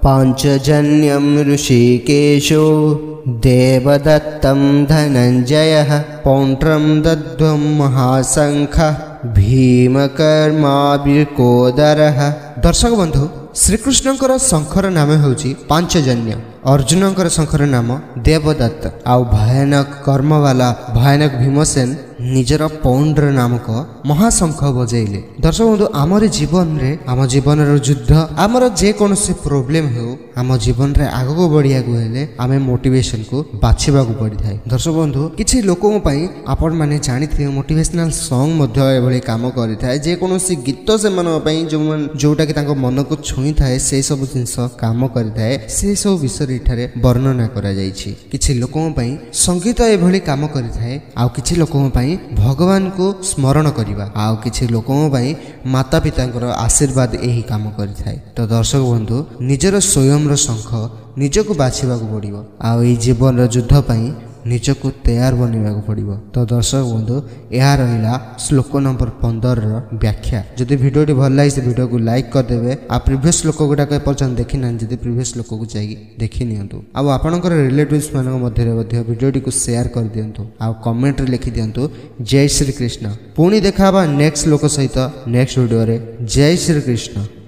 पांचजन्यं ऋषिकेशो देवदत्तं धनञ्जयः पौण्ड्रं दद्ध्वं महाशंखः भीमकर्माविर्कोदरः। दर्शक बंधु श्रीकृष्णकर शंखर नाम होउची पांचजन्य। अर्जुनकर शंखर नाम देवदत्त। आउ भयानक कर्म वाला भयानक भीमसेन निजर पौंड्र नामक महाशंख बजेले। दर्शक बंधु आमर जीवन रे आम जीवन युद्ध आमर जेकोसी प्रोब्लेम हो आम जीवन रे आगको बढ़िया हेले आमे मोटिवेशन को बाछिबा को पड़ी थाए। दर्शक बंधु किछि लोकन पई आपण माने जानिथिबे मोटिवेशनल सॉन्ग मध्य एभली काम करि थाए। जेकोसी गीत से मन पई जोटा कि तांको मन को छुई थाए से सब जिंस काम करि थाए से सब विषय इठारे वर्णना करा जायछि। किछि लोकन पई संगीत एभली काम करि थाए आ किछि लोकन पई भगवान को स्मरण करिबा आ किछि लोकन पई माता पितांकर आशीर्वाद एही काम करि थाए। तो दर्शक बंधु निजर स्वयं शंख निजको बाछिबाकू पड़िबो आ एई जीवन युद्ध पई निजको तैयार बनिबाकू पड़िबो। तो दर्शक बंधु यह रहिला श्लोक नंबर 15 रो व्याख्या। जदि वीडियोटी भल लागिसे वीडियो को लाइक कर देबे। आ प्रीवियस श्लोक गुडा के पर्यंत देखि ना जदि प्रीवियस श्लोक को जाई देखि नियंतु आ आपनकर रिलेटिव्स मानक मध्य वीडियोटी को शेयर कर दियंतु आ कमेंट रे लिखि दियंतु जय श्री कृष्ण। पुणी देखाबा नेक्स्ट श्लोक सहित नेक्स्ट वीडियो रे। जय श्री कृष्ण।